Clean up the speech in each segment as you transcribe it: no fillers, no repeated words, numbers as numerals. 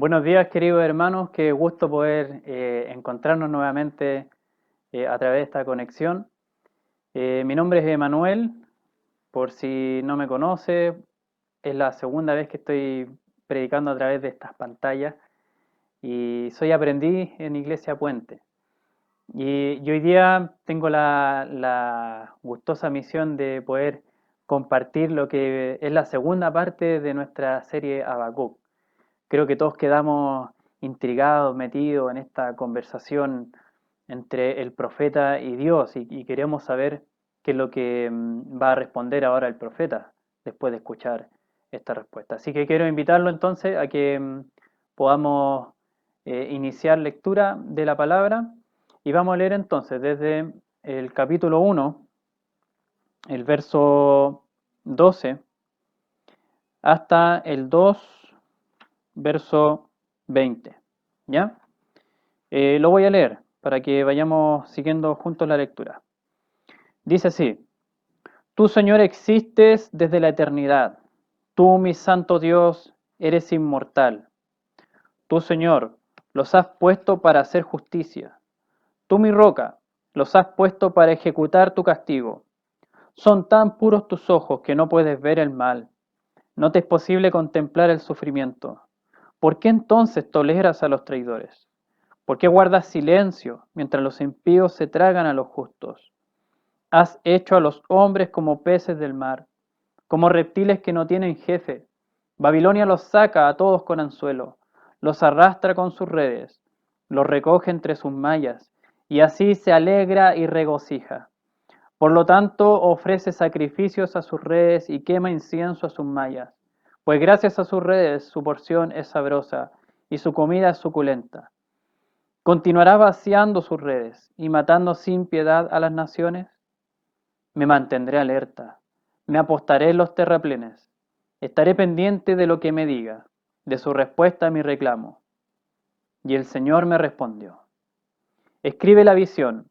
Buenos días, queridos hermanos. Qué gusto poder encontrarnos nuevamente a través de esta conexión. Mi nombre es Emanuel. Por si no me conoce, es la segunda vez que estoy predicando a través de estas pantallas y soy aprendiz en Iglesia Puente. Y hoy día tengo la gustosa misión de poder compartir lo que es la segunda parte de nuestra serie Habacuc. Creo que todos quedamos intrigados, metidos en esta conversación entre el profeta y Dios y queremos saber qué es lo que va a responder ahora el profeta después de escuchar esta respuesta. Así que quiero invitarlo entonces a que podamos iniciar lectura de la palabra y vamos a leer entonces desde el capítulo 1, el verso 12, hasta el 2, verso 20. ¿Ya? Lo voy a leer para que vayamos siguiendo juntos la lectura. Dice así: Tú, Señor, existes desde la eternidad. Tú, mi santo Dios, eres inmortal. Tú, Señor, los has puesto para hacer justicia. Tú, mi roca, los has puesto para ejecutar tu castigo. Son tan puros tus ojos que no puedes ver el mal. No te es posible contemplar el sufrimiento. ¿Por qué entonces toleras a los traidores? ¿Por qué guardas silencio mientras los impíos se tragan a los justos? Has hecho a los hombres como peces del mar, como reptiles que no tienen jefe. Babilonia los saca a todos con anzuelo, los arrastra con sus redes, los recoge entre sus mallas, y así se alegra y regocija. Por lo tanto, ofrece sacrificios a sus redes y quema incienso a sus mallas, pues gracias a sus redes su porción es sabrosa y su comida es suculenta. ¿Continuará vaciando sus redes y matando sin piedad a las naciones? Me mantendré alerta, me apostaré en los terraplenes, estaré pendiente de lo que me diga, de su respuesta a mi reclamo. Y el Señor me respondió: Escribe la visión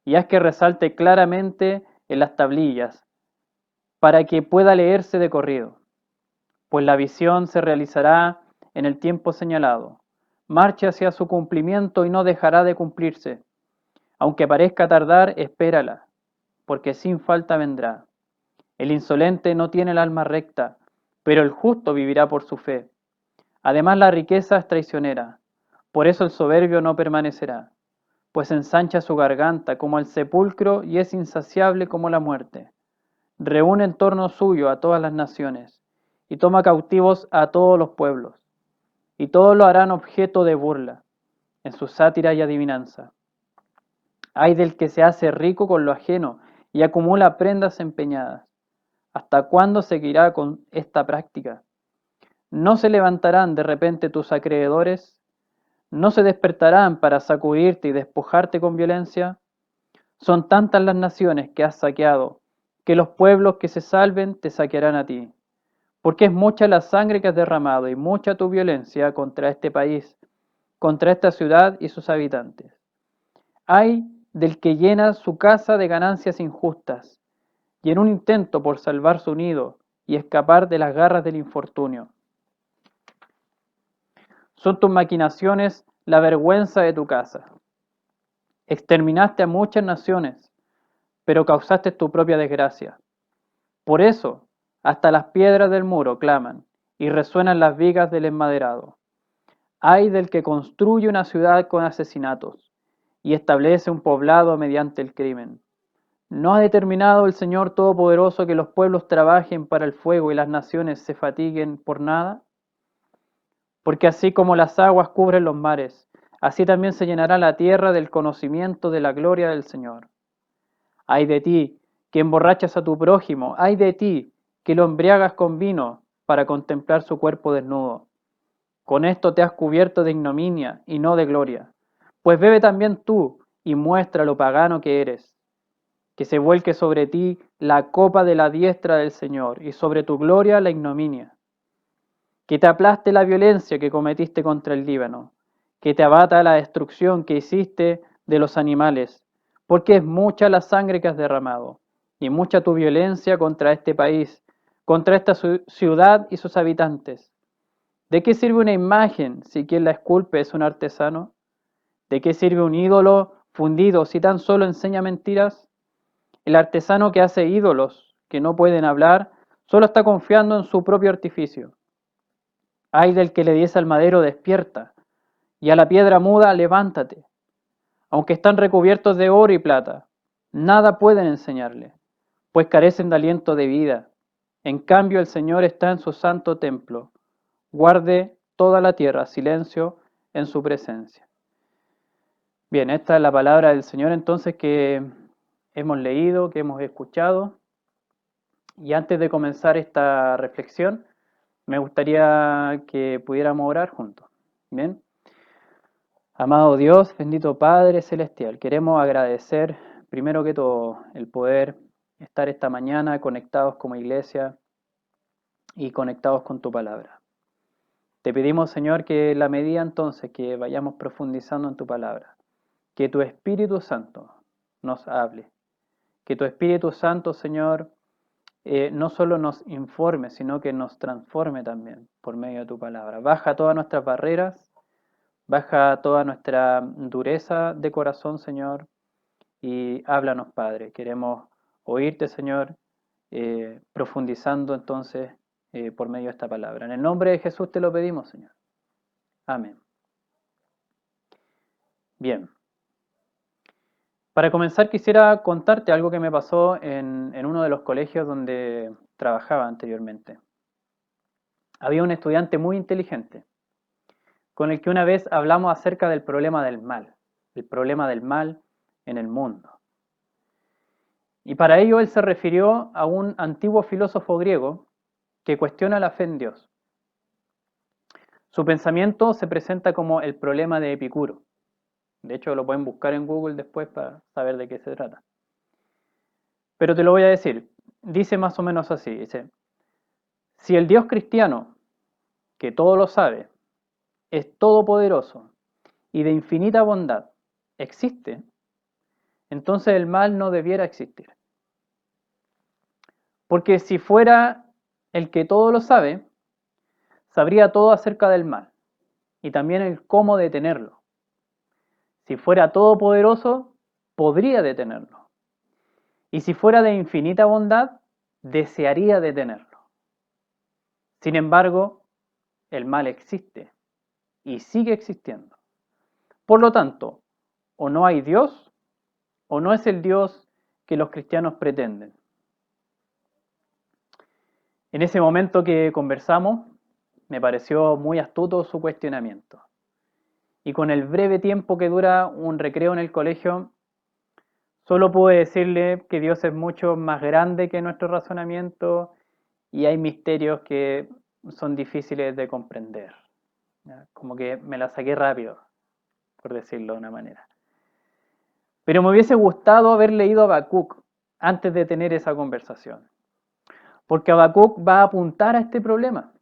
y haz que resalte claramente en las tablillas, para que pueda leerse de corrido, pues la visión se realizará en el tiempo señalado. Marche hacia su cumplimiento y no dejará de cumplirse. Aunque parezca tardar, espérala, porque sin falta vendrá. El insolente no tiene el alma recta, pero el justo vivirá por su fe. Además, la riqueza es traicionera, por eso el soberbio no permanecerá, pues ensancha su garganta como el sepulcro y es insaciable como la muerte. Reúne en torno suyo a todas las naciones, y toma cautivos a todos los pueblos, y todos lo harán objeto de burla, en su sátira y adivinanza. Ay del que se hace rico con lo ajeno y acumula prendas empeñadas. ¿Hasta cuándo seguirá con esta práctica? ¿No se levantarán de repente tus acreedores? ¿No se despertarán para sacudirte y despojarte con violencia? Son tantas las naciones que has saqueado, que los pueblos que se salven te saquearán a ti. Porque es mucha la sangre que has derramado y mucha tu violencia contra este país, contra esta ciudad y sus habitantes. Ay del que llena su casa de ganancias injustas, y en un intento por salvar su nido y escapar de las garras del infortunio. Son tus maquinaciones la vergüenza de tu casa. Exterminaste a muchas naciones, pero causaste tu propia desgracia. Por eso, hasta las piedras del muro claman y resuenan las vigas del enmaderado. Ay del que construye una ciudad con asesinatos y establece un poblado mediante el crimen. ¿No ha determinado el Señor Todopoderoso que los pueblos trabajen para el fuego y las naciones se fatiguen por nada? Porque así como las aguas cubren los mares, así también se llenará la tierra del conocimiento de la gloria del Señor. Ay de ti, que emborrachas a tu prójimo, ay de ti, que lo embriagas con vino para contemplar su cuerpo desnudo. Con esto te has cubierto de ignominia y no de gloria. Pues bebe también tú y muestra lo pagano que eres. Que se vuelque sobre ti la copa de la diestra del Señor y sobre tu gloria la ignominia. Que te aplaste la violencia que cometiste contra el Líbano, que te abata la destrucción que hiciste de los animales, porque es mucha la sangre que has derramado, y mucha tu violencia contra este país, contra esta ciudad y sus habitantes. ¿De qué sirve una imagen si quien la esculpe es un artesano? ¿De qué sirve un ídolo fundido si tan solo enseña mentiras? El artesano que hace ídolos que no pueden hablar solo está confiando en su propio artificio. Ay del que le diese al madero despierta, y a la piedra muda levántate. Aunque están recubiertos de oro y plata, nada pueden enseñarle, pues carecen de aliento de vida. En cambio el Señor está en su santo templo. Guarde toda la tierra silencio en su presencia. Bien, esta es la palabra del Señor entonces que hemos leído, que hemos escuchado. Y antes de comenzar esta reflexión, me gustaría que pudiéramos orar juntos. Bien. Amado Dios, bendito Padre Celestial, queremos agradecer primero que todo el poder estar esta mañana conectados como iglesia y conectados con tu palabra. Te pedimos, Señor, que la medida entonces que vayamos profundizando en tu palabra, que tu Espíritu Santo nos hable, que tu Espíritu Santo, Señor, no solo nos informe, sino que nos transforme también por medio de tu palabra. Baja todas nuestras barreras, baja toda nuestra dureza de corazón, Señor, y háblanos, Padre. Queremos oírte, Señor, profundizando entonces por medio de esta palabra. En el nombre de Jesús te lo pedimos, Señor. Amén. Bien. Para comenzar quisiera contarte algo que me pasó en uno de los colegios donde trabajaba anteriormente. Había un estudiante muy inteligente con el que una vez hablamos acerca del problema del mal, el problema del mal en el mundo. Y para ello él se refirió a un antiguo filósofo griego que cuestiona la fe en Dios. Su pensamiento se presenta como el problema de Epicuro. De hecho, lo pueden buscar en Google después para saber de qué se trata. Pero te lo voy a decir. Dice más o menos así, dice, si el Dios cristiano, que todo lo sabe, es todopoderoso y de infinita bondad, existe, entonces el mal no debiera existir. Porque si fuera el que todo lo sabe, sabría todo acerca del mal y también el cómo detenerlo. Si fuera todopoderoso, podría detenerlo. Y si fuera de infinita bondad, desearía detenerlo. Sin embargo, el mal existe y sigue existiendo. Por lo tanto, o no hay Dios, o no es el Dios que los cristianos pretenden. En ese momento que conversamos, me pareció muy astuto su cuestionamiento. Y con el breve tiempo que dura un recreo en el colegio, solo pude decirle que Dios es mucho más grande que nuestro razonamiento y hay misterios que son difíciles de comprender. ¿Ya? Como que me la saqué rápido, por decirlo de una manera. Pero me hubiese gustado haber leído Habacuc antes de tener esa conversación, porque Habacuc va a apuntar a este problema.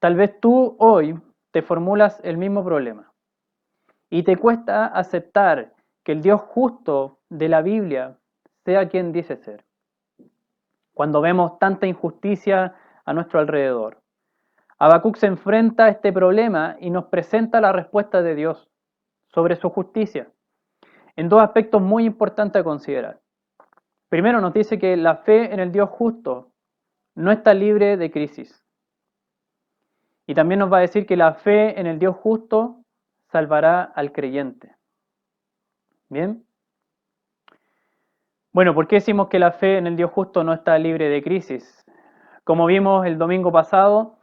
Tal vez tú hoy te formulas el mismo problema y te cuesta aceptar que el Dios justo de la Biblia sea quien dice ser. Cuando vemos tanta injusticia a nuestro alrededor, Habacuc se enfrenta a este problema y nos presenta la respuesta de Dios sobre su justicia en dos aspectos muy importantes a considerar. Primero nos dice que la fe en el Dios justo no está libre de crisis. Y también nos va a decir que la fe en el Dios justo salvará al creyente. ¿Bien? Bueno, ¿por qué decimos que la fe en el Dios justo no está libre de crisis? Como vimos el domingo pasado,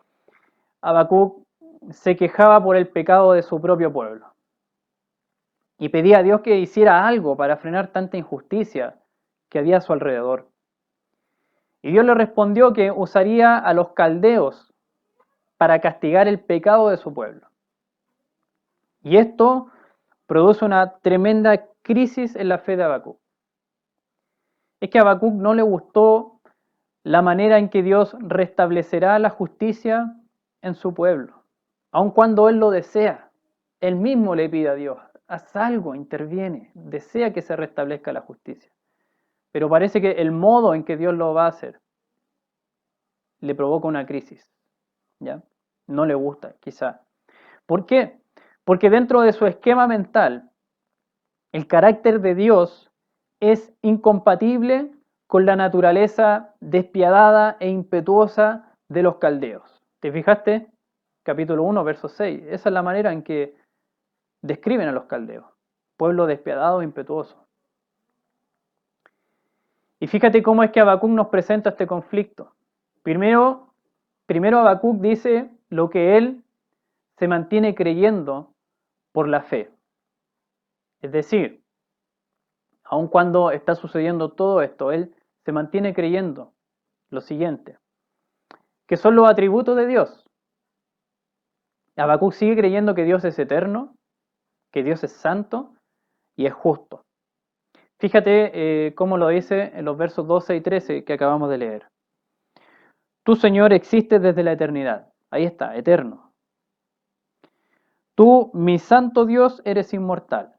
Habacuc se quejaba por el pecado de su propio pueblo y pedía a Dios que hiciera algo para frenar tanta injusticia que había a su alrededor. Y Dios le respondió que usaría a los caldeos para castigar el pecado de su pueblo. Y esto produce una tremenda crisis en la fe de Habacuc. Es que a Habacuc no le gustó la manera en que Dios restablecerá la justicia en su pueblo, aun cuando él lo desea. Él mismo le pide a Dios, haz algo, interviene, desea que se restablezca la justicia. Pero parece que el modo en que Dios lo va a hacer le provoca una crisis, ¿ya? no le gusta, quizá. ¿Por qué? Porque dentro de su esquema mental, el carácter de Dios es incompatible con la naturaleza despiadada e impetuosa de los caldeos. ¿Te fijaste? Capítulo 1, verso 6. Esa es la manera en que describen a los caldeos. Pueblo despiadado e impetuoso. Y fíjate cómo es que Habacuc nos presenta este conflicto. Primero Habacuc dice lo que él se mantiene creyendo por la fe. Es decir, aun cuando está sucediendo todo esto, él se mantiene creyendo lo siguiente, que son los atributos de Dios. Habacuc sigue creyendo que Dios es eterno, que Dios es santo y es justo. Fíjate cómo lo dice en los versos 12 y 13 que acabamos de leer. Tú, Señor, existes desde la eternidad. Ahí está, eterno. Tú, mi santo Dios, eres inmortal,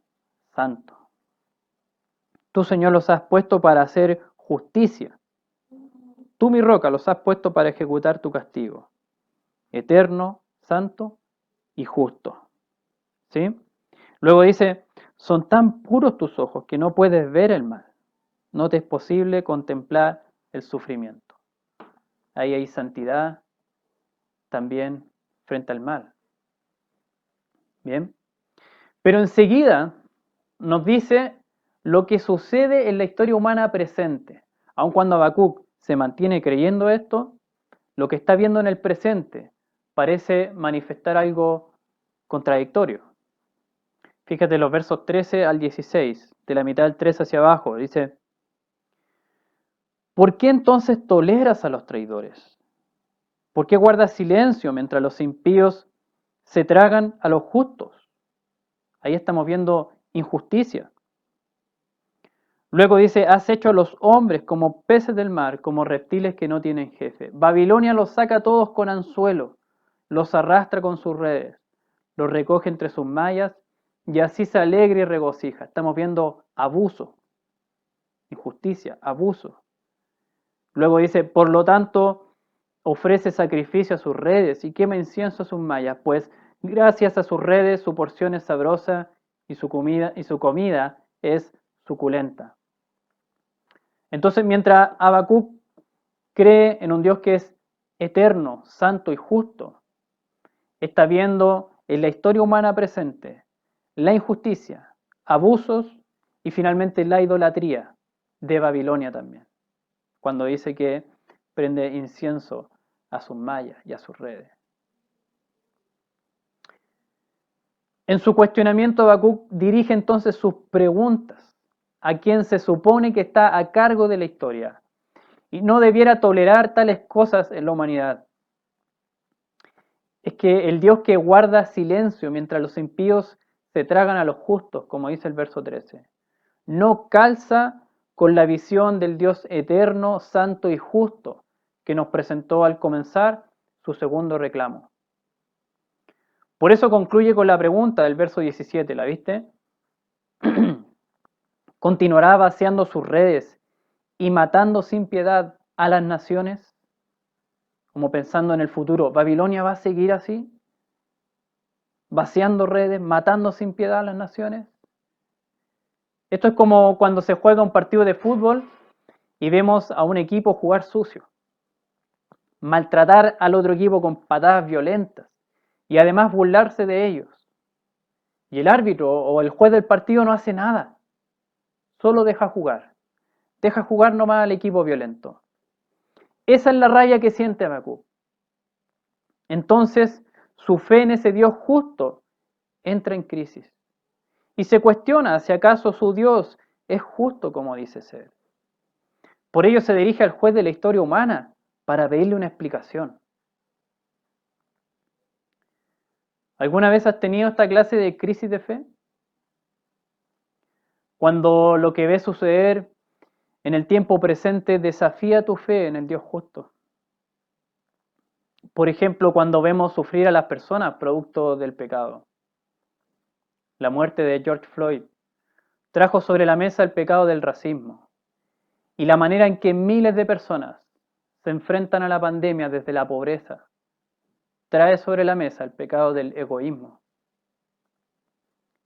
santo. Tú, Señor, los has puesto para hacer justicia. Tú, mi roca, los has puesto para ejecutar tu castigo. Eterno, santo y justo. ¿Sí? Luego dice, son tan puros tus ojos que no puedes ver el mal. No te es posible contemplar el sufrimiento. Ahí hay santidad también frente al mal. Bien. Pero enseguida nos dice lo que sucede en la historia humana presente. Aun cuando Habacuc se mantiene creyendo esto, lo que está viendo en el presente parece manifestar algo contradictorio. Fíjate los versos 13 al 16, de la mitad del 13 hacia abajo, dice, ¿por qué entonces toleras a los traidores? ¿Por qué guardas silencio mientras los impíos se tragan a los justos? Ahí estamos viendo injusticia. Luego dice, has hecho a los hombres como peces del mar, como reptiles que no tienen jefe. Babilonia los saca a todos con anzuelo, los arrastra con sus redes, los recoge entre sus mallas y así se alegra y regocija. Estamos viendo abuso, injusticia, abuso. Luego dice, por lo tanto, ofrece sacrificio a sus redes y quema incienso a sus mallas, pues gracias a sus redes su porción es sabrosa y su comida es suculenta. Entonces, mientras Habacuc cree en un Dios que es eterno, santo y justo, está viendo en la historia humana presente la injusticia, abusos y finalmente la idolatría de Babilonia también, cuando dice que prende incienso a sus mallas y a sus redes. En su cuestionamiento, Habacuc dirige entonces sus preguntas a quien se supone que está a cargo de la historia y no debiera tolerar tales cosas en la humanidad. Es que el Dios que guarda silencio mientras los impíos se tragan a los justos, como dice el verso 13, no calza con la visión del Dios eterno, santo y justo que nos presentó al comenzar su segundo reclamo. Por eso concluye con la pregunta del verso 17, ¿la viste? ¿Continuará vaciando sus redes y matando sin piedad a las naciones? Como pensando en el futuro, ¿Babilonia va a seguir así? ¿Vaciando redes, matando sin piedad a las naciones? Esto es como cuando se juega un partido de fútbol y vemos a un equipo jugar sucio, maltratar al otro equipo con patadas violentas y además burlarse de ellos. Y el árbitro o el juez del partido no hace nada, solo deja jugar nomás al equipo violento. Esa es la raya que siente Habacuc. Entonces, su fe en ese Dios justo entra en crisis y se cuestiona si acaso su Dios es justo como dice ser. Por ello se dirige al juez de la historia humana para pedirle una explicación. ¿Alguna vez has tenido esta clase de crisis de fe? Cuando lo que ves suceder en el tiempo presente desafía tu fe en el Dios justo. Por ejemplo, cuando vemos sufrir a las personas producto del pecado. La muerte de George Floyd trajo sobre la mesa el pecado del racismo y la manera en que miles de personas se enfrentan a la pandemia desde la pobreza, trae sobre la mesa el pecado del egoísmo.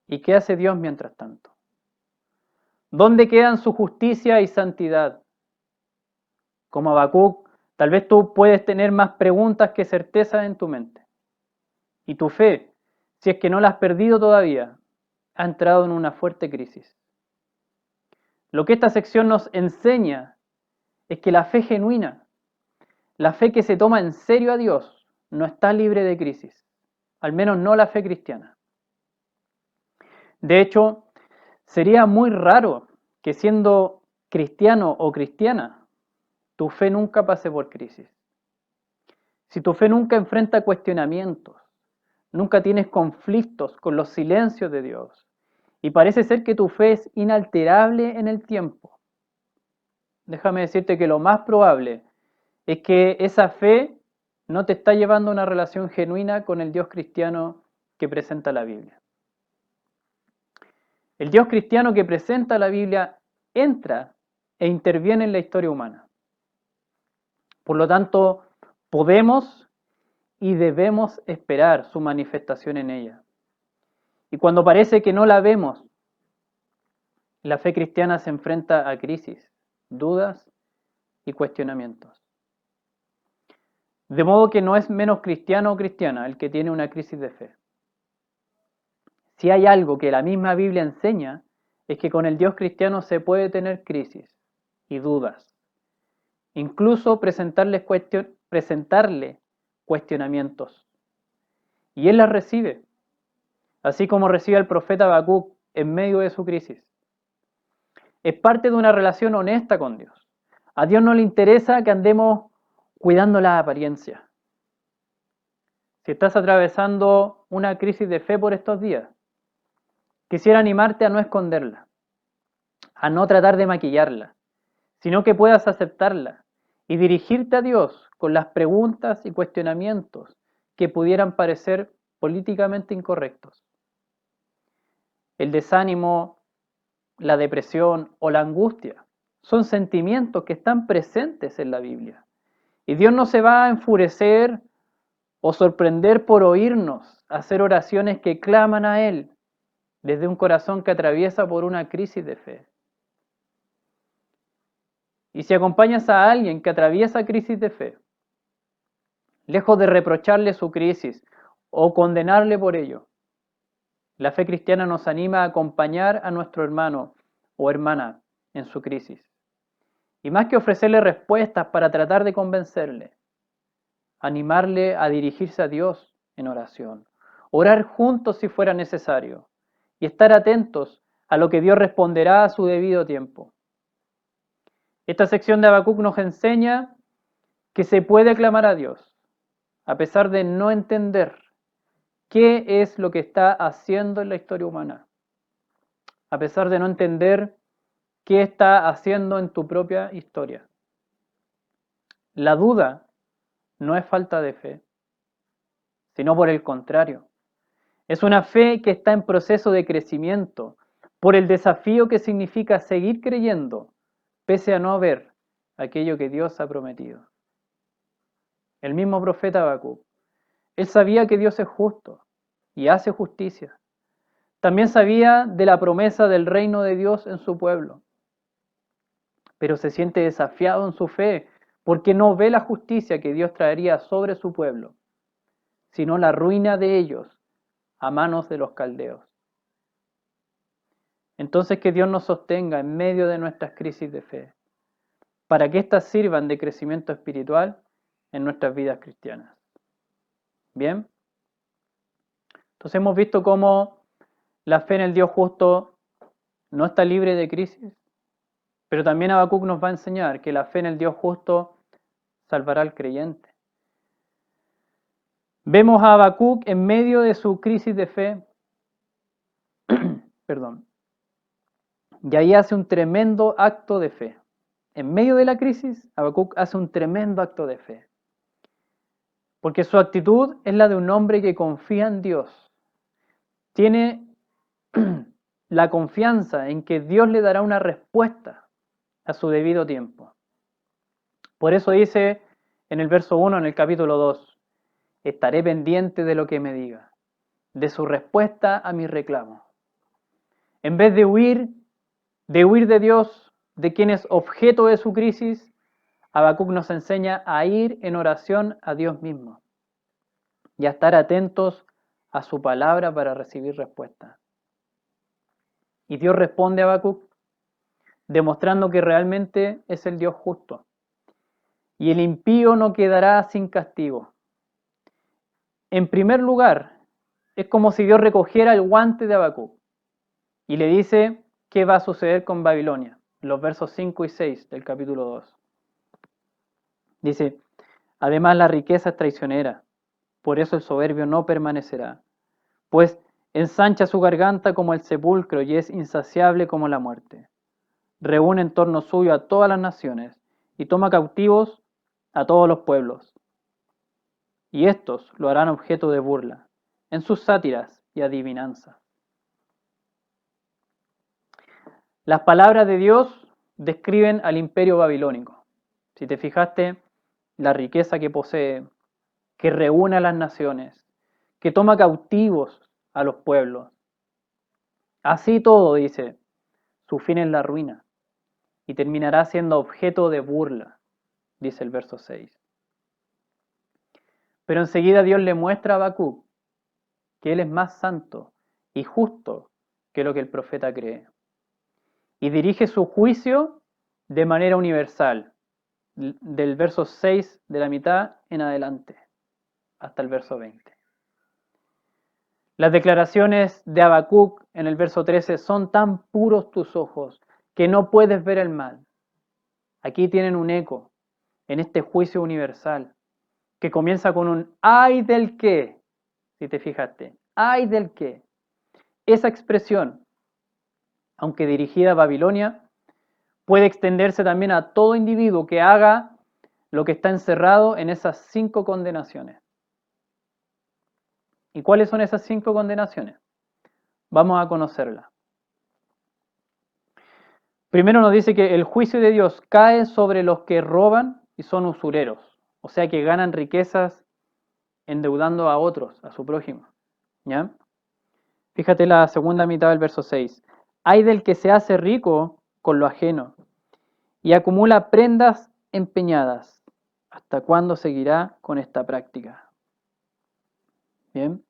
¿Y qué hace Dios mientras tanto? ¿Dónde quedan su justicia y santidad? Como Habacuc, tal vez tú puedes tener más preguntas que certezas en tu mente. Y tu fe, si es que no la has perdido todavía, ha entrado en una fuerte crisis. Lo que esta sección nos enseña es que la fe genuina, la fe que se toma en serio a Dios, no está libre de crisis, al menos no la fe cristiana. De hecho, sería muy raro que siendo cristiano o cristiana, tu fe nunca pase por crisis. Si tu fe nunca enfrenta cuestionamientos, nunca tienes conflictos con los silencios de Dios, y parece ser que tu fe es inalterable en el tiempo, déjame decirte que lo más probable es que esa fe no te está llevando a una relación genuina con el Dios cristiano que presenta la Biblia. El Dios cristiano que presenta la Biblia entra e interviene en la historia humana. Por lo tanto, podemos y debemos esperar su manifestación en ella. Y cuando parece que no la vemos, la fe cristiana se enfrenta a crisis, dudas y cuestionamientos. De modo que no es menos cristiano o cristiana el que tiene una crisis de fe. Si hay algo que la misma Biblia enseña, es que con el Dios cristiano se puede tener crisis y dudas. Incluso presentarle cuestionamientos. Y Él las recibe, así como recibe al profeta Habacuc en medio de su crisis. Es parte de una relación honesta con Dios. A Dios no le interesa que andemos cuidando la apariencia. Si estás atravesando una crisis de fe por estos días, quisiera animarte a no esconderla, a no tratar de maquillarla, sino que puedas aceptarla y dirigirte a Dios con las preguntas y cuestionamientos que pudieran parecer políticamente incorrectos. El desánimo, la depresión o la angustia son sentimientos que están presentes en la Biblia. Y Dios no se va a enfurecer o sorprender por oírnos hacer oraciones que claman a Él desde un corazón que atraviesa por una crisis de fe. Y si acompañas a alguien que atraviesa crisis de fe, lejos de reprocharle su crisis o condenarle por ello, la fe cristiana nos anima a acompañar a nuestro hermano o hermana en su crisis. Y más que ofrecerle respuestas para tratar de convencerle, animarle a dirigirse a Dios en oración, orar juntos si fuera necesario y estar atentos a lo que Dios responderá a su debido tiempo. Esta sección de Habacuc nos enseña que se puede clamar a Dios, a pesar de no entender qué es lo que está haciendo en la historia humana, a pesar de no entender qué está haciendo en tu propia historia. La duda no es falta de fe, sino por el contrario. Es una fe que está en proceso de crecimiento por el desafío que significa seguir creyendo pese a no ver aquello que Dios ha prometido. El mismo profeta Habacuc, él sabía que Dios es justo y hace justicia. También sabía de la promesa del reino de Dios en su pueblo, pero se siente desafiado en su fe porque no ve la justicia que Dios traería sobre su pueblo, sino la ruina de ellos a manos de los caldeos. Entonces que Dios nos sostenga en medio de nuestras crisis de fe, para que éstas sirvan de crecimiento espiritual en nuestras vidas cristianas. Bien, entonces hemos visto cómo la fe en el Dios justo no está libre de crisis, pero también Habacuc nos va a enseñar que la fe en el Dios justo salvará al creyente. Vemos a Habacuc en medio de su crisis de fe, perdón, y ahí hace un tremendo acto de fe. En medio de la crisis, Habacuc hace un tremendo acto de fe, porque su actitud es la de un hombre que confía en Dios. Tiene la confianza en que Dios le dará una respuesta a su debido tiempo. Por eso dice en el verso 1, en el capítulo 2, Estaré pendiente de lo que me diga, de su respuesta a mis reclamos. En vez de huir de Dios, de quien es objeto de su crisis, Habacuc nos enseña a ir en oración a Dios mismo y a estar atentos a su palabra para recibir respuesta. Y Dios responde a Habacuc demostrando que realmente es el Dios justo. Y el impío no quedará sin castigo. En primer lugar, es como si Dios recogiera el guante de Habacuc y le dice qué va a suceder con Babilonia, los versos 5 y 6 del capítulo 2. Dice, además la riqueza es traicionera, por eso el soberbio no permanecerá, pues ensancha su garganta como el sepulcro y es insaciable como la muerte. Reúne en torno suyo a todas las naciones y toma cautivos a todos los pueblos. Y estos lo harán objeto de burla en sus sátiras y adivinanzas. Las palabras de Dios describen al imperio babilónico. Si te fijaste, la riqueza que posee, que reúne a las naciones, que toma cautivos a los pueblos. Así todo, dice, su fin es la ruina y terminará siendo objeto de burla, dice el verso 6. Pero enseguida Dios le muestra a Habacuc que él es más santo y justo que lo que el profeta cree. Y dirige su juicio de manera universal, del verso 6 de la mitad en adelante, hasta el verso 20. Las declaraciones de Habacuc en el verso 13 son tan puros tus ojos que no puedes ver el mal. Aquí tienen un eco en este juicio universal que comienza con un ay del que, si te fijaste, ay del que. Esa expresión, aunque dirigida a Babilonia, puede extenderse también a todo individuo que haga lo que está encerrado en esas 5 condenaciones. ¿Y cuáles son esas 5 condenaciones? Vamos a conocerlas. Primero nos dice que el juicio de Dios cae sobre los que roban y son usureros, o sea que ganan riquezas endeudando a otros, a su prójimo. ¿Ya? Fíjate la segunda mitad del verso 6. Hay del que se hace rico con lo ajeno y acumula prendas empeñadas. ¿Hasta cuándo seguirá con esta práctica? Bien.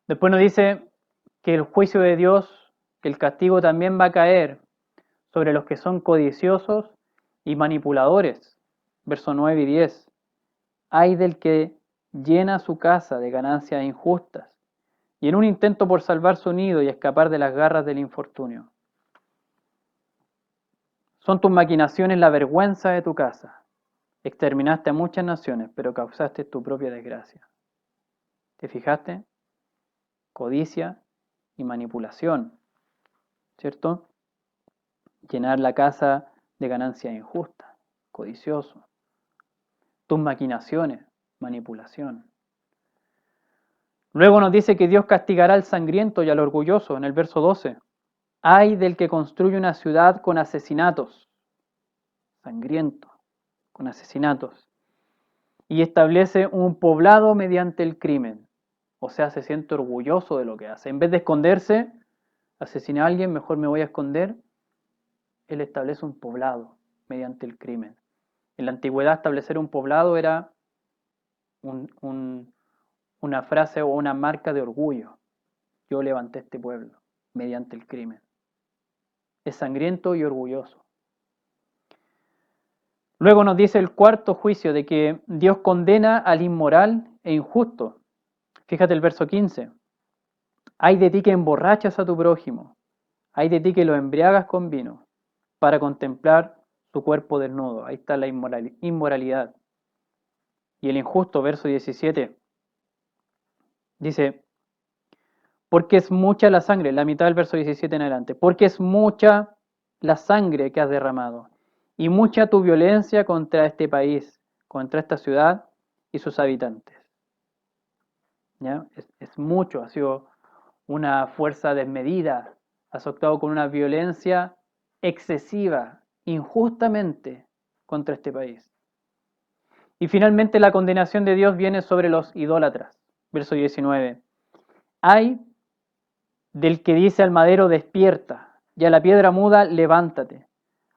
Después nos dice que el juicio de Dios, que el castigo también va a caer sobre los que son codiciosos y manipuladores. Verso 9 y 10. Hay del que llena su casa de ganancias injustas y en un intento por salvar su nido y escapar de las garras del infortunio. Son tus maquinaciones la vergüenza de tu casa. Exterminaste a muchas naciones, pero causaste tu propia desgracia. ¿Te fijaste? Codicia y manipulación, ¿cierto? Llenar la casa de ganancias injustas, codicioso. Tus maquinaciones, manipulación. Luego nos dice que Dios castigará al sangriento y al orgulloso en el verso 12. Ay del que construye una ciudad con asesinatos, sangriento, con asesinatos, y establece un poblado mediante el crimen. O sea, se siente orgulloso de lo que hace. En vez de esconderse, asesinar a alguien, mejor me voy a esconder. Él establece un poblado mediante el crimen. En la antigüedad establecer un poblado era una frase o una marca de orgullo. Yo levanté este pueblo mediante el crimen. Es sangriento y orgulloso. Luego nos dice el cuarto juicio de que Dios condena al inmoral e injusto. Fíjate el verso 15. Hay de ti que emborrachas a tu prójimo, hay de ti que lo embriagas con vino, para contemplar su cuerpo desnudo. Ahí está la inmoralidad. Y el injusto, verso 17, dice, porque es mucha la sangre, la mitad del verso 17 en adelante, porque es mucha la sangre que has derramado, y mucha tu violencia contra este país, contra esta ciudad y sus habitantes. ¿Ya? Es mucho, ha sido una fuerza desmedida, has actuado con una violencia excesiva, injustamente, contra este país. Y finalmente la condenación de Dios viene sobre los idólatras. Verso 19. Ay del que dice al madero despierta, y a la piedra muda levántate.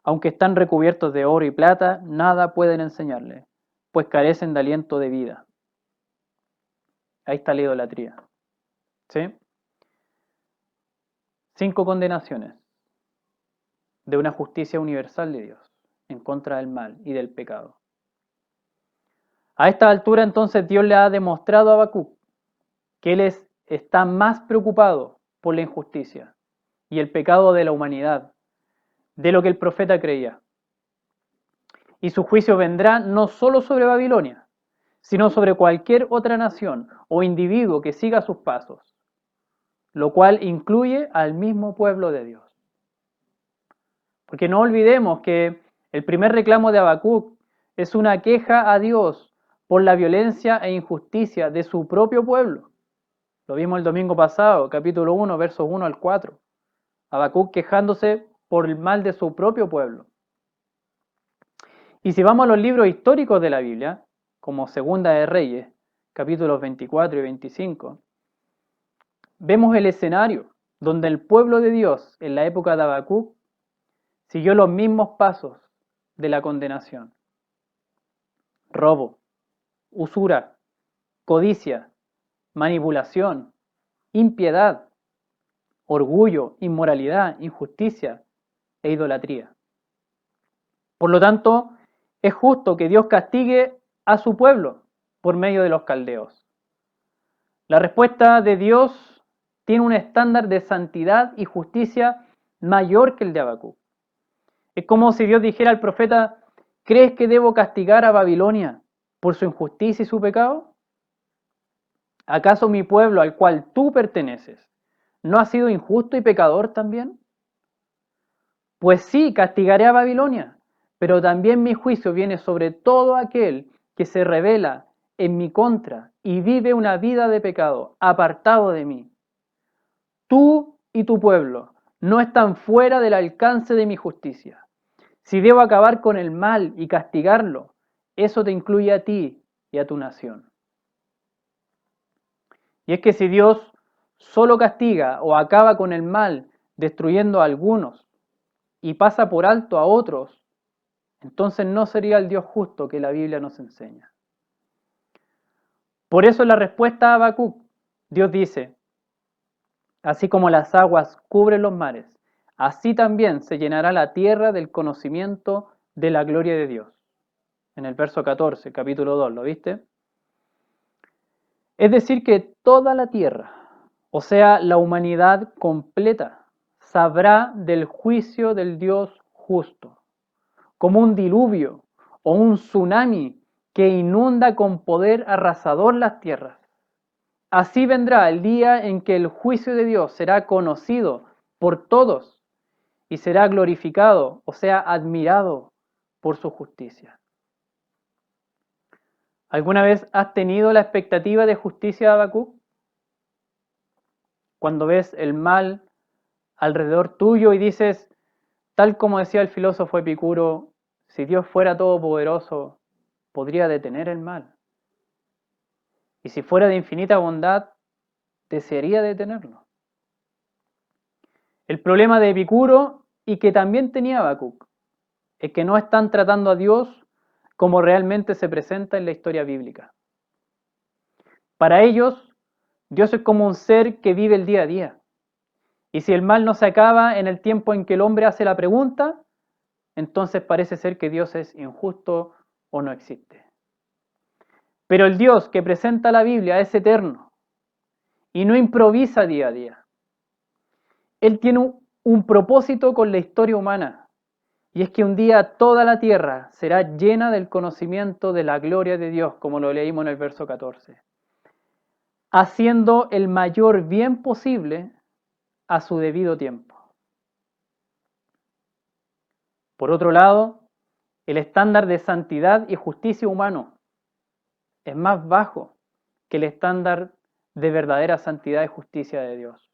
Aunque están recubiertos de oro y plata, nada pueden enseñarle, pues carecen de aliento de vida. Ahí está la idolatría. ¿Sí? 5 condenaciones de una justicia universal de Dios en contra del mal y del pecado. A esta altura entonces Dios le ha demostrado a Habacuc que Él está más preocupado por la injusticia y el pecado de la humanidad de lo que el profeta creía. Y su juicio vendrá no solo sobre Babilonia, sino sobre cualquier otra nación o individuo que siga sus pasos, lo cual incluye al mismo pueblo de Dios. Porque no olvidemos que el primer reclamo de Habacuc es una queja a Dios por la violencia e injusticia de su propio pueblo. Lo vimos el domingo pasado, capítulo 1, versos 1 al 4. Habacuc quejándose por el mal de su propio pueblo. Y si vamos a los libros históricos de la Biblia, como Segunda de Reyes, capítulos 24 y 25, vemos el escenario donde el pueblo de Dios en la época de Habacuc siguió los mismos pasos de la condenación. Robo, usura, codicia, manipulación, impiedad, orgullo, inmoralidad, injusticia e idolatría. Por lo tanto, es justo que Dios castigue a su pueblo por medio de los caldeos. La respuesta de Dios tiene un estándar de santidad y justicia mayor que el de Habacuc. Es como si Dios dijera al profeta: ¿crees que debo castigar a Babilonia por su injusticia y su pecado? ¿Acaso mi pueblo al cual tú perteneces no ha sido injusto y pecador también? Pues sí, castigaré a Babilonia, pero también mi juicio viene sobre todo aquel que se rebela en mi contra y vive una vida de pecado, apartado de mí. Tú y tu pueblo no están fuera del alcance de mi justicia. Si debo acabar con el mal y castigarlo, eso te incluye a ti y a tu nación. Y es que si Dios solo castiga o acaba con el mal destruyendo a algunos y pasa por alto a otros, entonces no sería el Dios justo que la Biblia nos enseña. Por eso en la respuesta a Habacuc, Dios dice: así como las aguas cubren los mares, así también se llenará la tierra del conocimiento de la gloria de Dios. En el verso 14, capítulo 2, ¿lo viste? Es decir, que toda la tierra, o sea, la humanidad completa, sabrá del juicio del Dios justo, como un diluvio o un tsunami que inunda con poder arrasador las tierras. Así vendrá el día en que el juicio de Dios será conocido por todos y será glorificado, o sea, admirado por su justicia. ¿Alguna vez has tenido la expectativa de justicia de Habacuc? Cuando ves el mal alrededor tuyo y dices, tal como decía el filósofo Epicuro, si Dios fuera todopoderoso, podría detener el mal. Y si fuera de infinita bondad, desearía detenerlo. El problema de Epicuro, y que también tenía Habacuc, es que no están tratando a Dios como realmente se presenta en la historia bíblica. Para ellos, Dios es como un ser que vive el día a día. Y si el mal no se acaba en el tiempo en que el hombre hace la pregunta, entonces parece ser que Dios es injusto o no existe. Pero el Dios que presenta la Biblia es eterno y no improvisa día a día. Él tiene un propósito con la historia humana, y es que un día toda la tierra será llena del conocimiento de la gloria de Dios, como lo leímos en el verso 14, haciendo el mayor bien posible a su debido tiempo. Por otro lado, el estándar de santidad y justicia humano es más bajo que el estándar de verdadera santidad y justicia de Dios.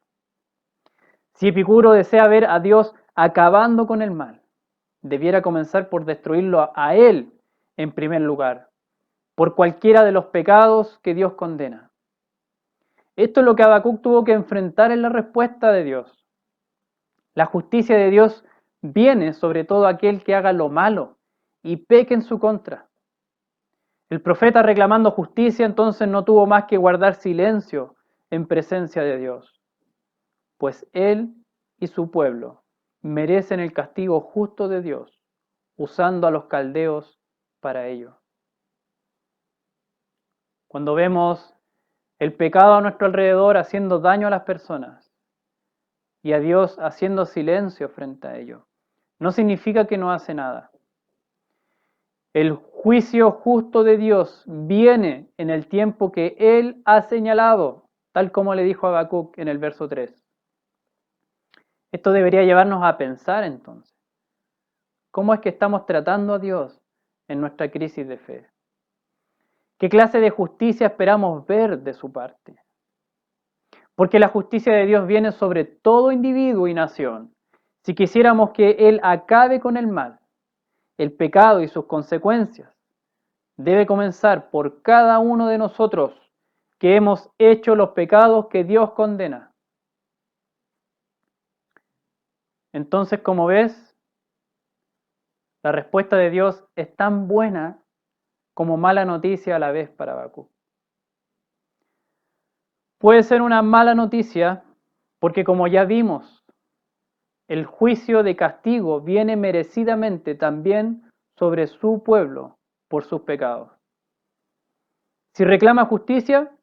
Si Epicuro desea ver a Dios acabando con el mal, debiera comenzar por destruirlo a él en primer lugar, por cualquiera de los pecados que Dios condena. Esto es lo que Habacuc tuvo que enfrentar en la respuesta de Dios. La justicia de Dios viene sobre todo aquel que haga lo malo y peque en su contra. El profeta, reclamando justicia, entonces no tuvo más que guardar silencio en presencia de Dios, pues él y su pueblo merecen el castigo justo de Dios, usando a los caldeos para ello. Cuando vemos el pecado a nuestro alrededor haciendo daño a las personas y a Dios haciendo silencio frente a ello, no significa que no hace nada. El juicio justo de Dios viene en el tiempo que Él ha señalado, tal como le dijo a Habacuc en el verso 3. Esto debería llevarnos a pensar entonces, ¿cómo es que estamos tratando a Dios en nuestra crisis de fe? ¿Qué clase de justicia esperamos ver de su parte? Porque la justicia de Dios viene sobre todo individuo y nación. Si quisiéramos que Él acabe con el mal, el pecado y sus consecuencias, debe comenzar por cada uno de nosotros que hemos hecho los pecados que Dios condena. Entonces, como ves, la respuesta de Dios es tan buena como mala noticia a la vez para Habacuc. Puede ser una mala noticia porque, como ya vimos, el juicio de castigo viene merecidamente también sobre su pueblo por sus pecados. Si reclama justicia,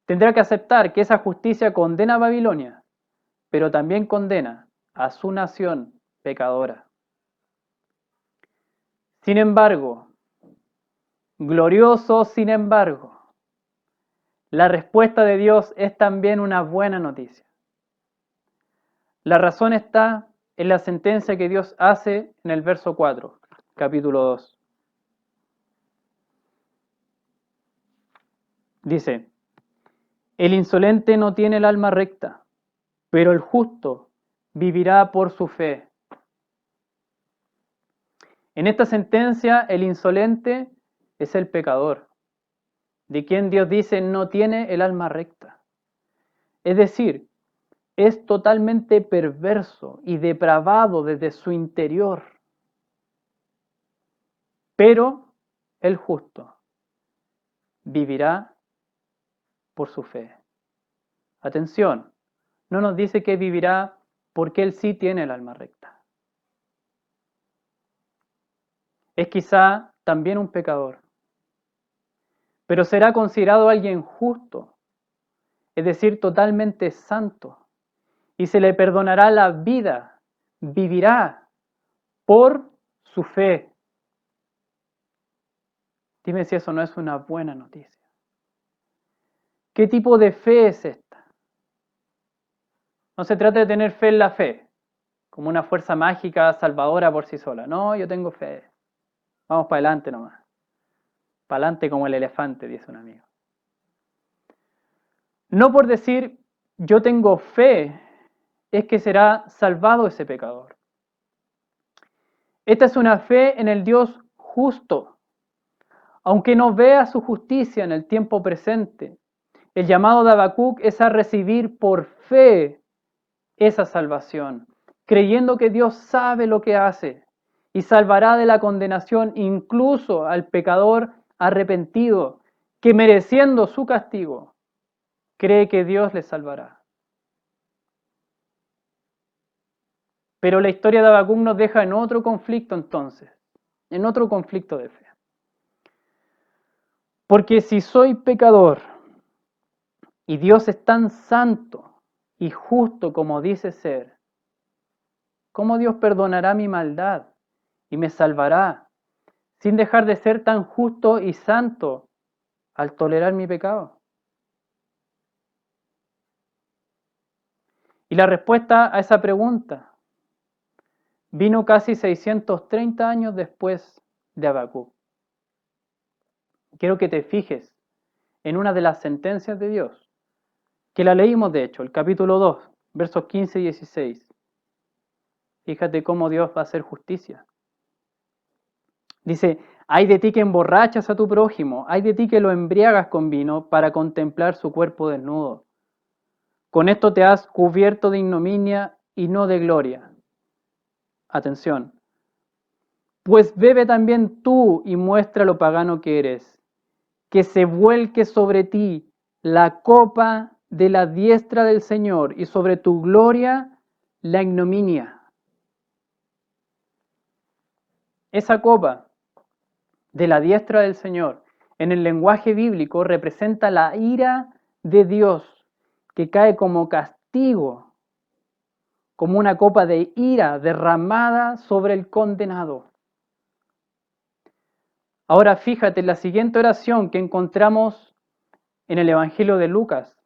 tendrá que aceptar que esa justicia condena a Babilonia, pero también condena a su nación pecadora. Sin embargo, glorioso sin embargo, la respuesta de Dios es también una buena noticia. La razón está en la sentencia que Dios hace en el verso 4, capítulo 2. Dice, el insolente no tiene el alma recta, pero el justo vivirá por su fe. En esta sentencia, el insolente es el pecador, de quien Dios dice no tiene el alma recta. Es decir, es totalmente perverso y depravado desde su interior. Pero el justo vivirá por su fe. Atención, no nos dice que vivirá porque él sí tiene el alma recta. Es quizá también un pecador, pero será considerado alguien justo, es decir, totalmente santo, y se le perdonará la vida, vivirá por su fe. Dime si eso no es una buena noticia. ¿Qué tipo de fe es esta? No se trata de tener fe en la fe, como una fuerza mágica salvadora por sí sola. No, yo tengo fe. Vamos para adelante nomás. Para adelante como el elefante, dice un amigo. No por decir yo tengo fe es que será salvado ese pecador. Esta es una fe en el Dios justo. Aunque no vea su justicia en el tiempo presente, el llamado de Habacuc es a recibir por fe esa salvación, creyendo que Dios sabe lo que hace y salvará de la condenación incluso al pecador arrepentido, que mereciendo su castigo, cree que Dios le salvará. Pero la historia de Habacuc nos deja en otro conflicto entonces, en otro conflicto de fe. Porque si soy pecador y Dios es tan santo y justo como dice ser, ¿cómo Dios perdonará mi maldad y me salvará sin dejar de ser tan justo y santo al tolerar mi pecado? Y la respuesta a esa pregunta vino casi 630 años después de Habacuc. Quiero que te fijes en una de las sentencias de Dios, que la leímos de hecho, el capítulo 2, versos 15 y 16. Fíjate cómo Dios va a hacer justicia. Dice, hay de ti que emborrachas a tu prójimo, hay de ti que lo embriagas con vino para contemplar su cuerpo desnudo. Con esto te has cubierto de ignominia y no de gloria. Atención. Pues bebe también tú y muestra lo pagano que eres, que se vuelque sobre ti la copa de la diestra del Señor y sobre tu gloria la ignominia. Esa copa de la diestra del Señor en el lenguaje bíblico representa la ira de Dios que cae como castigo, como una copa de ira derramada sobre el condenado. Ahora fíjate en la siguiente oración que encontramos en el Evangelio de Lucas,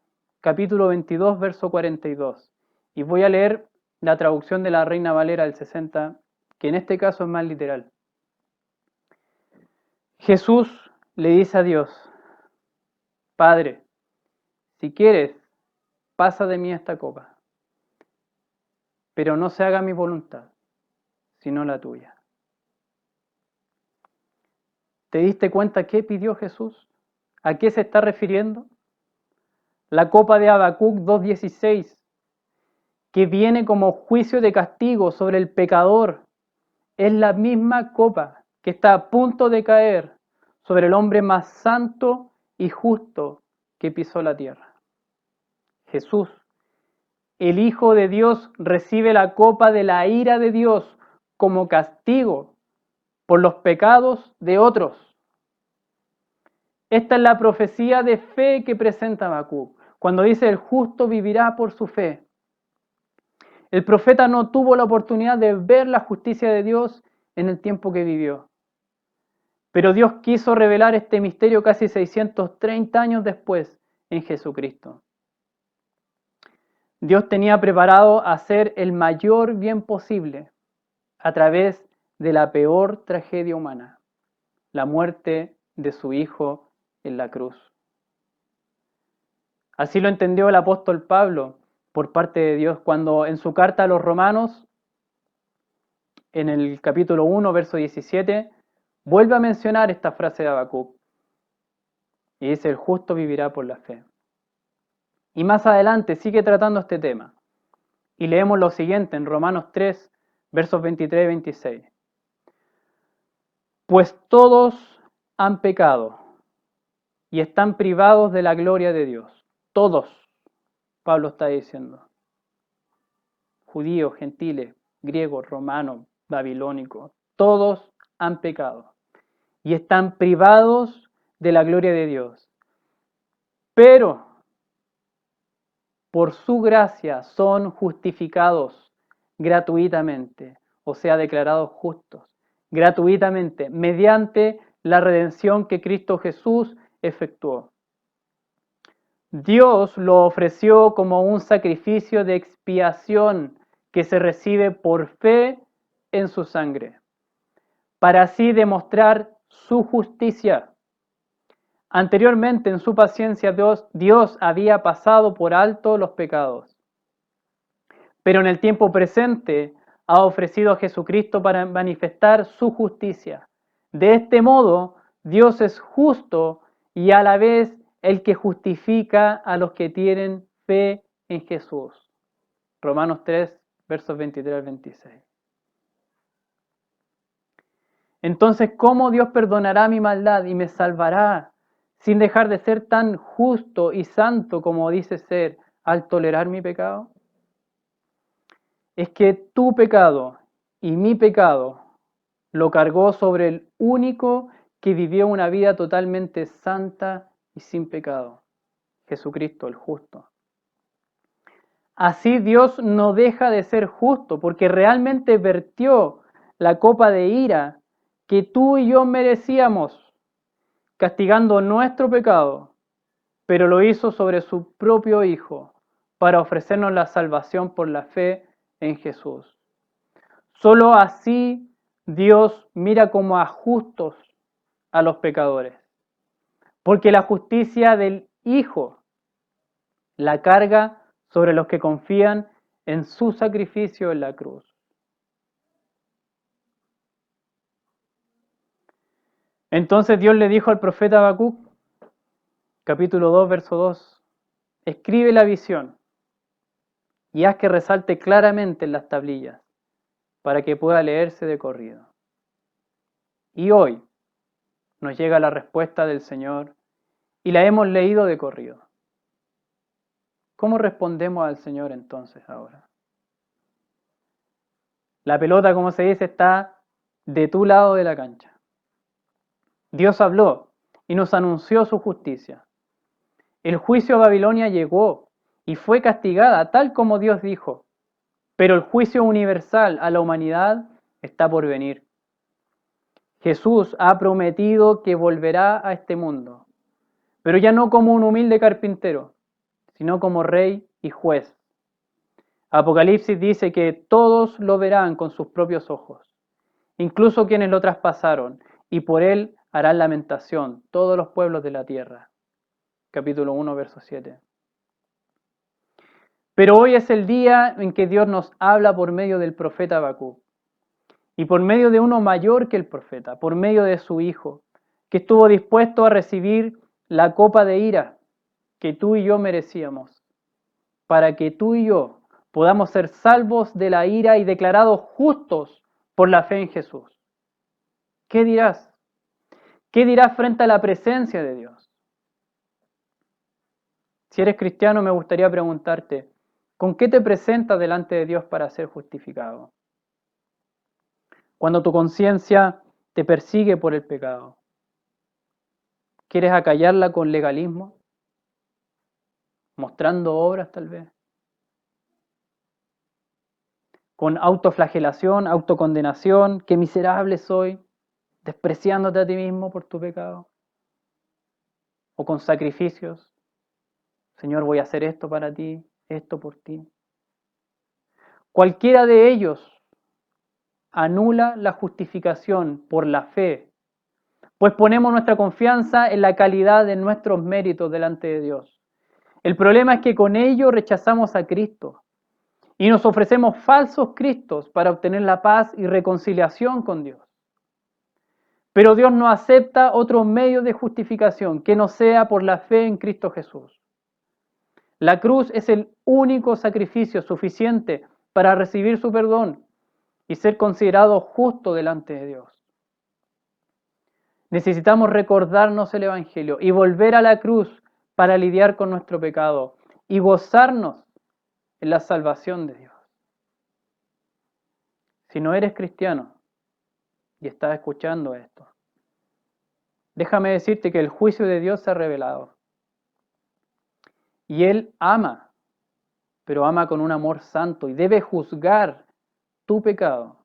capítulo 22, verso 42. Y voy a leer la traducción de la Reina Valera del 60, que en este caso es más literal. Jesús le dice a Dios, Padre, si quieres, pasa de mí esta copa, pero no se haga mi voluntad, sino la tuya. ¿Te diste cuenta qué pidió Jesús? ¿A qué se está refiriendo? La copa de Habacuc 2:16, que viene como juicio de castigo sobre el pecador, es la misma copa que está a punto de caer sobre el hombre más santo y justo que pisó la tierra. Jesús, el Hijo de Dios, recibe la copa de la ira de Dios como castigo por los pecados de otros. Esta es la profecía de fe que presenta Habacuc, cuando dice el justo vivirá por su fe. El profeta no tuvo la oportunidad de ver la justicia de Dios en el tiempo que vivió. Pero Dios quiso revelar este misterio casi 630 años después en Jesucristo. Dios tenía preparado hacer el mayor bien posible a través de la peor tragedia humana, la muerte de su Hijo en la cruz. Así lo entendió el apóstol Pablo por parte de Dios cuando en su carta a los Romanos, en el capítulo 1, verso 17, vuelve a mencionar esta frase de Habacuc y dice, el justo vivirá por la fe. Y más adelante sigue tratando este tema. Y leemos lo siguiente en Romanos 3, versos 23 y 26. Pues todos han pecado y están privados de la gloria de Dios. Todos, Pablo está diciendo. Judíos, gentiles, griegos, romanos, babilónicos, todos han pecado y están privados de la gloria de Dios. Pero por su gracia son justificados gratuitamente, o sea, declarados justos, gratuitamente, mediante la redención que Cristo Jesús efectuó. Dios lo ofreció como un sacrificio de expiación que se recibe por fe en su sangre, para así demostrar su justicia. Anteriormente, en su paciencia, Dios había pasado por alto los pecados, pero en el tiempo presente ha ofrecido a Jesucristo para manifestar su justicia. De este modo, Dios es justo y a la vez el que justifica a los que tienen fe en Jesús. Romanos 3, versos 23 al 26. Entonces, ¿cómo Dios perdonará mi maldad y me salvará sin dejar de ser tan justo y santo como dice ser al tolerar mi pecado? Es que tu pecado y mi pecado lo cargó sobre el único que vivió una vida totalmente santa y sin pecado, Jesucristo el justo. Así Dios no deja de ser justo porque realmente vertió la copa de ira que tú y yo merecíamos, castigando nuestro pecado, pero lo hizo sobre su propio Hijo para ofrecernos la salvación por la fe en Jesús. Solo así Dios mira como a justos a los pecadores, porque la justicia del Hijo la carga sobre los que confían en su sacrificio en la cruz. Entonces Dios le dijo al profeta Habacuc, capítulo 2, verso 2, escribe la visión y haz que resalte claramente en las tablillas, para que pueda leerse de corrido. Y hoy nos llega la respuesta del Señor y la hemos leído de corrido. ¿Cómo respondemos al Señor entonces ahora? La pelota, como se dice, está de tu lado de la cancha. Dios habló y nos anunció su justicia. El juicio a Babilonia llegó y fue castigada tal como Dios dijo, pero el juicio universal a la humanidad está por venir. Jesús ha prometido que volverá a este mundo, pero ya no como un humilde carpintero, sino como rey y juez. Apocalipsis dice que todos lo verán con sus propios ojos, incluso quienes lo traspasaron, y por él harán lamentación todos los pueblos de la tierra. Capítulo 1, verso 7. Pero hoy es el día en que Dios nos habla por medio del profeta Habacuc, y por medio de uno mayor que el profeta, por medio de su Hijo, que estuvo dispuesto a recibir la copa de ira que tú y yo merecíamos, para que tú y yo podamos ser salvos de la ira y declarados justos por la fe en Jesús. ¿Qué dirás? ¿Qué dirás frente a la presencia de Dios? Si eres cristiano, me gustaría preguntarte, ¿con qué te presentas delante de Dios para ser justificado? Cuando tu conciencia te persigue por el pecado, ¿quieres acallarla con legalismo? ¿Mostrando obras tal vez? ¿Con autoflagelación, autocondenación? ¿Qué miserable soy? ¿Despreciándote a ti mismo por tu pecado? ¿O con sacrificios? Señor, voy a hacer esto para ti, esto por ti. Cualquiera de ellos anula la justificación por la fe, pues ponemos nuestra confianza en la calidad de nuestros méritos delante de Dios. El problema es que con ello rechazamos a Cristo y nos ofrecemos falsos Cristos para obtener la paz y reconciliación con Dios. Pero Dios no acepta otro medio de justificación que no sea por la fe en Cristo Jesús. La cruz es el único sacrificio suficiente para recibir su perdón y ser considerado justo delante de Dios. Necesitamos recordarnos el Evangelio y volver a la cruz para lidiar con nuestro pecado y gozarnos en la salvación de Dios. Si no eres cristiano y estás escuchando esto, déjame decirte que el juicio de Dios se ha revelado. Y Él ama, pero ama con un amor santo y debe juzgar tu pecado.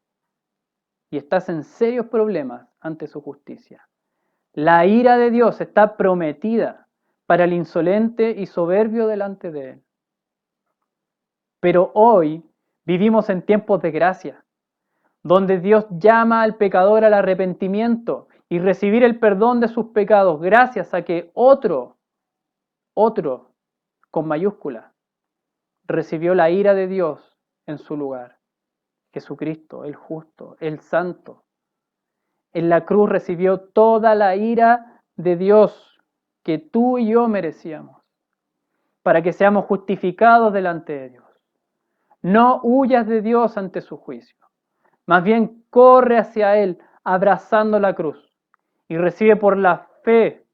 Y estás en serios problemas ante su justicia. La ira de Dios está prometida para el insolente y soberbio delante de Él. Pero hoy vivimos en tiempos de gracia, donde Dios llama al pecador al arrepentimiento y recibir el perdón de sus pecados gracias a que otro, con mayúscula, recibió la ira de Dios en su lugar. Jesucristo, el justo, el santo. En la cruz recibió toda la ira de Dios que tú y yo merecíamos, para que seamos justificados delante de Dios. No huyas de Dios ante su juicio. Más bien corre hacia Él abrazando la cruz y recibe por la fe,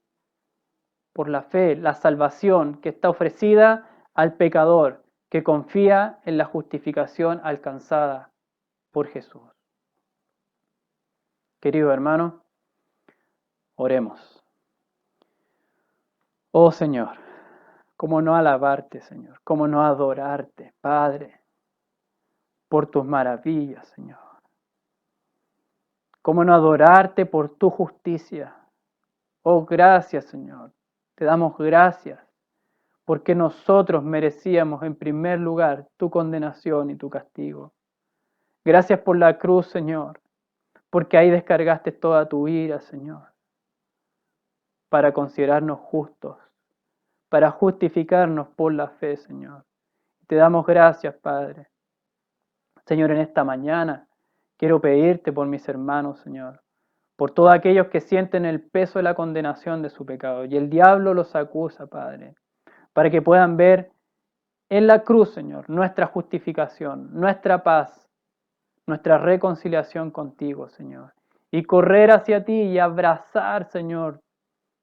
la salvación que está ofrecida al pecador que confía en la justificación alcanzada por Jesús. Querido hermano, oremos. Oh Señor, cómo no alabarte, Señor, cómo no adorarte, Padre, por tus maravillas, Señor. Cómo no adorarte por tu justicia. Oh, gracias, Señor. Te damos gracias porque nosotros merecíamos en primer lugar tu condenación y tu castigo. Gracias por la cruz, Señor, porque ahí descargaste toda tu ira, Señor, para considerarnos justos, para justificarnos por la fe, Señor. Te damos gracias, Padre. Señor, en esta mañana quiero pedirte por mis hermanos, Señor, por todos aquellos que sienten el peso de la condenación de su pecado. Y el diablo los acusa, Padre, para que puedan ver en la cruz, Señor, nuestra justificación, nuestra paz, nuestra reconciliación contigo, Señor. Y correr hacia ti y abrazar, Señor,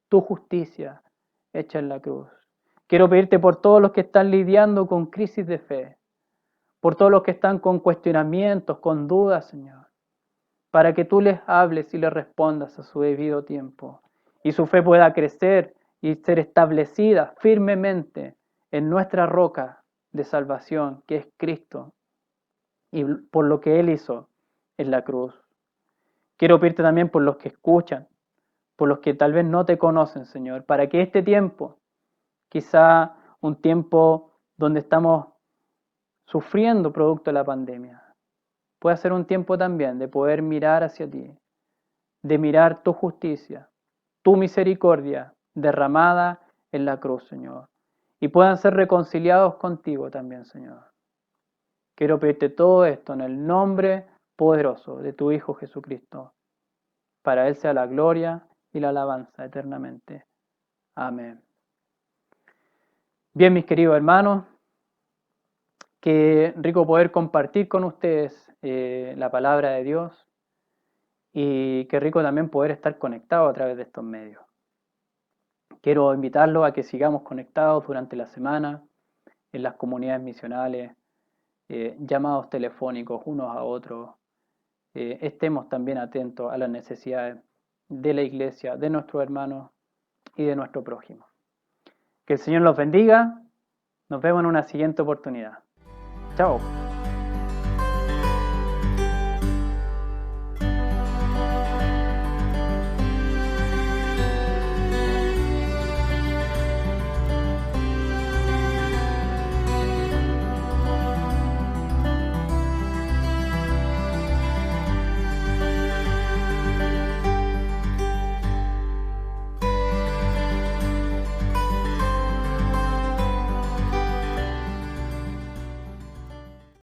tu justicia hecha en la cruz. Quiero pedirte por todos los que están lidiando con crisis de fe, por todos los que están con cuestionamientos, con dudas, Señor, para que tú les hables y les respondas a su debido tiempo y su fe pueda crecer y ser establecida firmemente en nuestra roca de salvación, que es Cristo, y por lo que Él hizo en la cruz. Quiero pedirte también por los que escuchan, por los que tal vez no te conocen, Señor, para que este tiempo, quizá un tiempo donde estamos sufriendo producto de la pandemia, pueda ser un tiempo también de poder mirar hacia ti, de mirar tu justicia, tu misericordia derramada en la cruz, Señor, y puedan ser reconciliados contigo también, Señor. Quiero pedirte todo esto en el nombre poderoso de tu Hijo Jesucristo. Para Él sea la gloria y la alabanza eternamente. Amén. Bien, mis queridos hermanos, qué rico poder compartir con ustedes la palabra de Dios y qué rico también poder estar conectados a través de estos medios. Quiero invitarlos a que sigamos conectados durante la semana en las comunidades misionales, llamados telefónicos unos a otros. Estemos también atentos a las necesidades de la iglesia, de nuestros hermanos y de nuestro prójimo. Que el Señor los bendiga. Nos vemos en una siguiente oportunidad. Chao.